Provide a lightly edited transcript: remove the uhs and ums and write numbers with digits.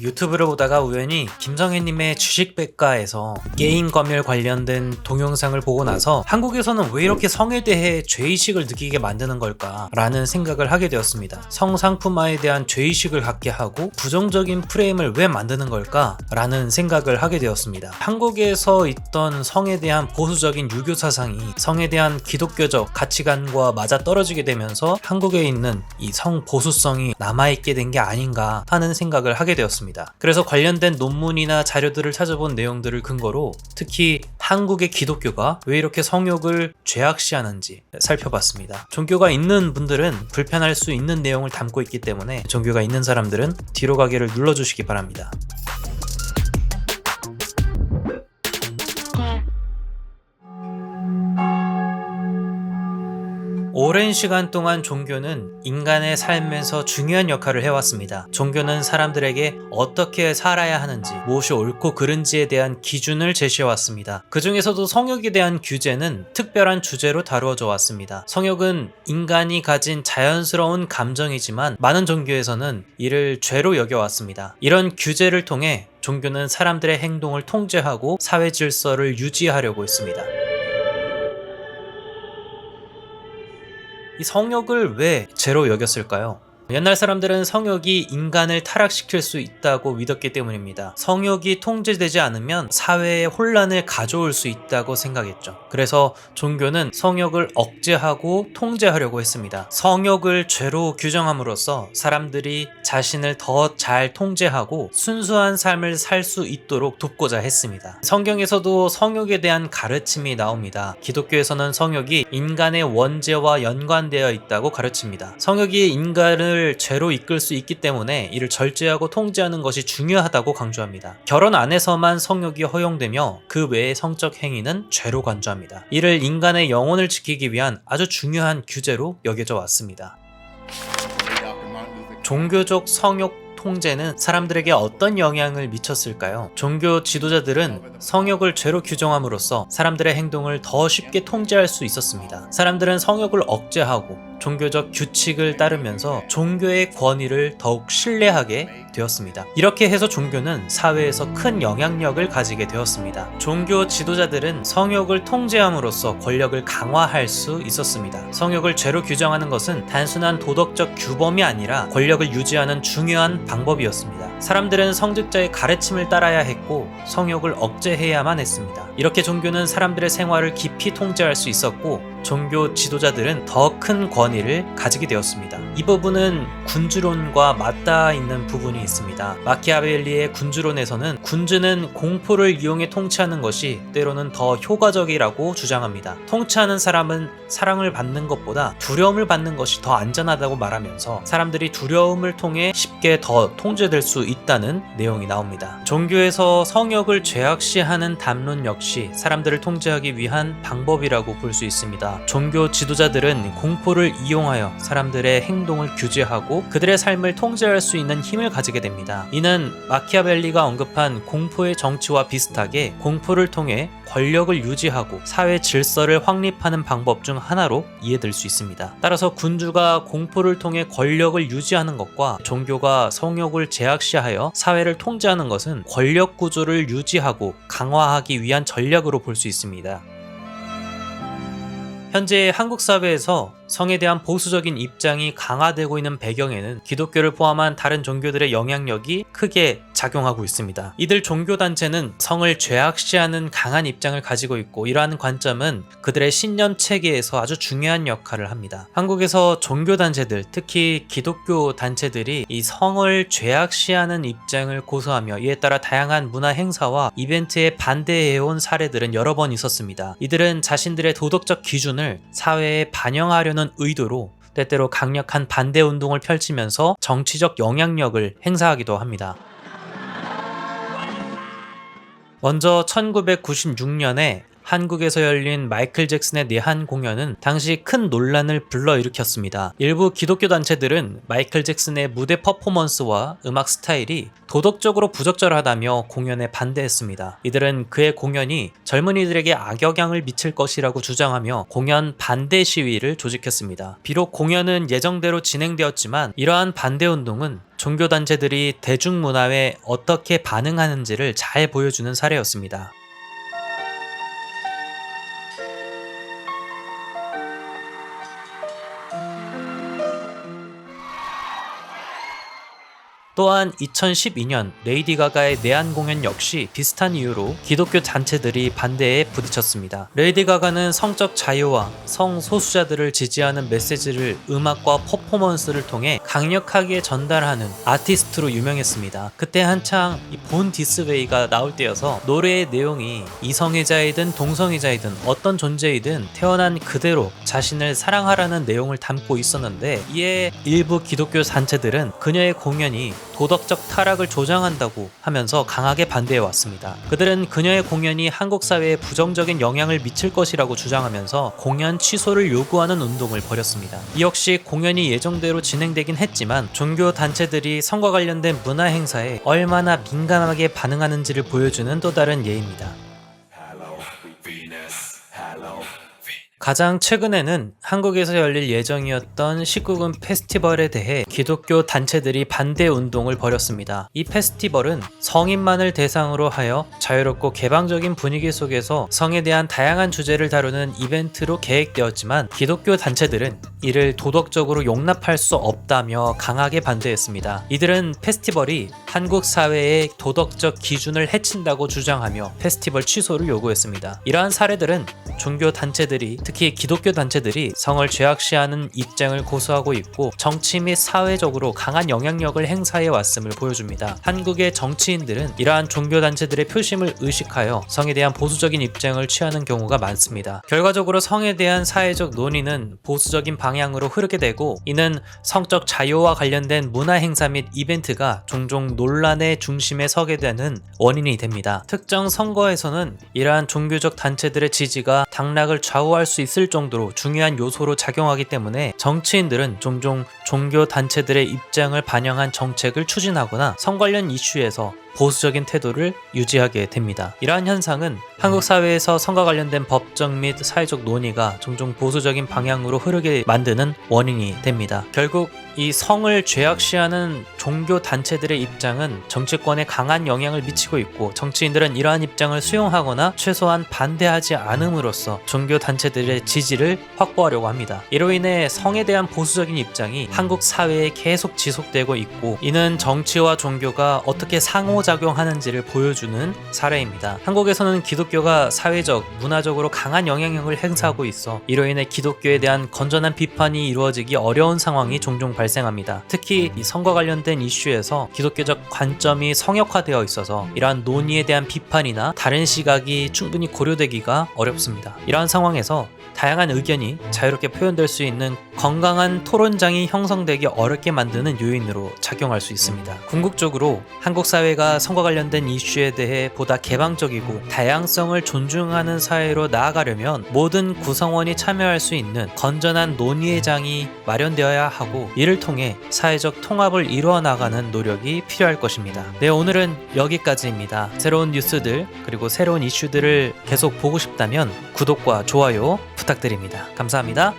유튜브를 보다가 우연히 김성애님의 주식백과에서 게임 검열 관련된 동영상을 보고 나서 한국에서는 왜 이렇게 성에 대해 죄의식을 느끼게 만드는 걸까 라는 생각을 하게 되었습니다. 성상품화에 대한 죄의식을 갖게 하고 부정적인 프레임을 왜 만드는 걸까 라는 생각을 하게 되었습니다. 한국에서 있던 성에 대한 보수적인 유교 사상이 성에 대한 기독교적 가치관과 맞아 떨어지게 되면서 한국에 있는 이 성 보수성이 남아있게 된 게 아닌가 하는 생각을 하게 되었습니다. 그래서 관련된 논문이나 자료들을 찾아본 내용들을 근거로 특히 한국의 기독교가 왜 이렇게 성욕을 죄악시하는지 살펴봤습니다. 종교가 있는 분들은 불편할 수 있는 내용을 담고 있기 때문에 종교가 있는 사람들은 뒤로 가기를 눌러주시기 바랍니다. 오랜 시간 동안 종교는 인간의 삶에서 중요한 역할을 해왔습니다. 종교는 사람들에게 어떻게 살아야 하는지, 무엇이 옳고 그른지에 대한 기준을 제시해왔습니다. 그 중에서도 성욕에 대한 규제는 특별한 주제로 다루어져 왔습니다. 성욕은 인간이 가진 자연스러운 감정이지만 많은 종교에서는 이를 죄로 여겨왔습니다. 이런 규제를 통해 종교는 사람들의 행동을 통제하고 사회 질서를 유지하려고 했습니다. 이 성욕을 왜 죄로 여겼을까요? 옛날 사람들은 성욕이 인간을 타락시킬 수 있다고 믿었기 때문입니다. 성욕이 통제되지 않으면 사회에 혼란을 가져올 수 있다고 생각했죠. 그래서 종교는 성욕을 억제하고 통제하려고 했습니다. 성욕을 죄로 규정함으로써 사람들이 자신을 더 잘 통제하고 순수한 삶을 살 수 있도록 돕고자 했습니다. 성경에서도 성욕에 대한 가르침이 나옵니다. 기독교에서는 성욕이 인간의 원죄와 연관되어 있다고 가르칩니다. 성욕이 인간을 죄로 이끌 수 있기 때문에 이를 절제하고 통제하는 것이 중요하다고 강조합니다. 결혼 안에서만 성욕이 허용되며 그 외의 성적 행위는 죄로 간주합니다. 이를 인간의 영혼을 지키기 위한 아주 중요한 규제로 여겨져 왔습니다. 종교적 성욕 통제는 사람들에게 어떤 영향을 미쳤을까요? 종교 지도자들은 성욕을 죄로 규정함으로써 사람들의 행동을 더 쉽게 통제할 수 있었습니다. 사람들은 성욕을 억제하고 종교적 규칙을 따르면서 종교의 권위를 더욱 신뢰하게 되었습니다. 이렇게 해서 종교는 사회에서 큰 영향력을 가지게 되었습니다. 종교 지도자들은 성욕을 통제함으로써 권력을 강화할 수 있었습니다. 성욕을 죄로 규정하는 것은 단순한 도덕적 규범이 아니라 권력을 유지하는 중요한 방법이었습니다. 사람들은 성직자의 가르침을 따라야 했고 성욕을 억제해야만 했습니다. 이렇게 종교는 사람들의 생활을 깊이 통제할 수 있었고 종교 지도자들은 더 큰 권위를 가지게 되었습니다. 이 부분은 군주론과 맞닿아 있는 부분이 있습니다. 마키아벨리의 군주론에서는 군주는 공포를 이용해 통치하는 것이 때로는 더 효과적이라고 주장합니다. 통치하는 사람은 사랑을 받는 것보다 두려움을 받는 것이 더 안전하다고 말하면서 사람들이 두려움을 통해 쉽게 더 통제될 수 있다는 내용이 나옵니다. 종교에서 성욕을 죄악시하는 담론 역시 사람들을 통제하기 위한 방법이라고 볼 수 있습니다. 종교 지도자들은 공포를 이용하여 사람들의 행동을 규제하고 그들의 삶을 통제할 수 있는 힘을 가지게 됩니다. 이는 마키아벨리가 언급한 공포의 정치와 비슷하게 공포를 통해 권력을 유지하고 사회 질서를 확립하는 방법 중 하나로 이해될 수 있습니다. 따라서 군주가 공포를 통해 권력을 유지하는 것과 종교가 성욕을 제약시하여 사회를 통제하는 것은 권력 구조를 유지하고 강화하기 위한 전략으로 볼 수 있습니다. 현재 한국 사회에서 성에 대한 보수적인 입장이 강화되고 있는 배경에는 기독교를 포함한 다른 종교들의 영향력이 크게 작용하고 있습니다. 이들 종교단체는 성을 죄악시하는 강한 입장을 가지고 있고 이러한 관점은 그들의 신념 체계에서 아주 중요한 역할을 합니다. 한국에서 종교단체들, 특히 기독교 단체들이 이 성을 죄악시하는 입장을 고수하며 이에 따라 다양한 문화 행사와 이벤트에 반대해온 사례들은 여러 번 있었습니다. 이들은 자신들의 도덕적 기준을 사회에 반영하려는 의도로 때때로 강력한 반대 운동을 펼치면서 정치적 영향력을 행사하기도 합니다. 먼저 1996년에 한국에서 열린 마이클 잭슨의 내한 공연은 당시 큰 논란을 불러일으켰습니다. 일부 기독교 단체들은 마이클 잭슨의 무대 퍼포먼스와 음악 스타일이 도덕적으로 부적절하다며 공연에 반대했습니다. 이들은 그의 공연이 젊은이들에게 악영향을 미칠 것이라고 주장하며 공연 반대 시위를 조직했습니다. 비록 공연은 예정대로 진행되었지만 이러한 반대운동은 종교단체들이 대중문화에 어떻게 반응하는지를 잘 보여주는 사례였습니다. 또한 2012년 레이디 가가의 내한 공연 역시 비슷한 이유로 기독교 단체들이 반대에 부딪혔습니다. 레이디 가가는 성적 자유와 성소수자들을 지지하는 메시지를 음악과 퍼포먼스를 통해 강력하게 전달하는 아티스트로 유명했습니다. 그때 한창 본 디스웨이가 나올 때여서 노래의 내용이 이성애자이든 동성애자이든 어떤 존재이든 태어난 그대로 자신을 사랑하라는 내용을 담고 있었는데, 이에 일부 기독교 단체들은 그녀의 공연이 도덕적 타락을 조장한다고 하면서 강하게 반대해왔습니다. 그들은 그녀의 공연이 한국 사회에 부정적인 영향을 미칠 것이라고 주장하면서 공연 취소를 요구하는 운동을 벌였습니다. 이 역시 공연이 예정대로 진행되긴 했지만 종교 단체들이 성과 관련된 문화 행사에 얼마나 민감하게 반응하는지를 보여주는 또 다른 예입니다. 가장 최근에는 한국에서 열릴 예정이었던 19금 페스티벌에 대해 기독교 단체들이 반대 운동을 벌였습니다. 이 페스티벌은 성인만을 대상으로 하여 자유롭고 개방적인 분위기 속에서 성에 대한 다양한 주제를 다루는 이벤트로 계획되었지만 기독교 단체들은 이를 도덕적으로 용납할 수 없다며 강하게 반대했습니다. 이들은 페스티벌이 한국 사회의 도덕적 기준을 해친다고 주장하며 페스티벌 취소를 요구했습니다. 이러한 사례들은 종교 단체들이, 특히 기독교 단체들이 성을 죄악시하는 입장을 고수하고 있고 정치 및 사회적으로 강한 영향력을 행사해 왔음을 보여줍니다. 한국의 정치인들은 이러한 종교 단체들의 표심을 의식하여 성에 대한 보수적인 입장을 취하는 경우가 많습니다. 결과적으로 성에 대한 사회적 논의는 보수적인 방향으로 흐르게 되고, 이는 성적 자유와 관련된 문화 행사 및 이벤트가 종종 논란의 중심에 서게 되는 원인이 됩니다. 특정 선거에서는 이러한 종교적 단체들의 지지가 당락을 좌우할 수 있을 정도로 중요한 요소로 작용하기 때문에 정치인들은 종종 종교 단체들의 입장을 반영한 정책을 추진하거나 성 관련 이슈에서 보수적인 태도를 유지하게 됩니다. 이러한 현상은 한국 사회에서 성과 관련된 법적 및 사회적 논의가 종종 보수적인 방향으로 흐르게 만드는 원인이 됩니다. 결국 이 성을 죄악시하는 종교 단체들의 입장은 정치권에 강한 영향을 미치고 있고, 정치인들은 이러한 입장을 수용하거나 최소한 반대하지 않음으로써 종교 단체들의 지지를 확보하려고 합니다. 이로 인해 성에 대한 보수적인 입장이 한국 사회에 계속 지속되고 있고, 이는 정치와 종교가 어떻게 상호작용하는지를 보여주는 사례입니다. 한국에서는 기독교가 사회적, 문화적으로 강한 영향력을 행사하고 있어 이로 인해 기독교에 대한 건전한 비판이 이루어지기 어려운 상황이 종종 발생합니다. 특히 이 성과 관련된 이슈에서 기독교적 관점이 성역화되어 있어서 이러한 논의에 대한 비판이나 다른 시각이 충분히 고려되기가 어렵습니다. 이러한 상황에서 다양한 의견이 자유롭게 표현될 수 있는 건강한 토론장이 형성되기 어렵게 만드는 요인으로 작용할 수 있습니다. 궁극적으로 한국 사회가 성과 관련된 이슈에 대해 보다 개방적이고 다양성을 존중하는 사회로 나아가려면 모든 구성원이 참여할 수 있는 건전한 논의의 장이 마련되어야 하고, 이를 통해 사회적 통합을 이루어 나가는 노력이 필요할 것입니다. 네, 오늘은 여기까지입니다. 새로운 뉴스들 그리고 새로운 이슈들을 계속 보고 싶다면 구독과 좋아요 부탁드립니다. 감사합니다.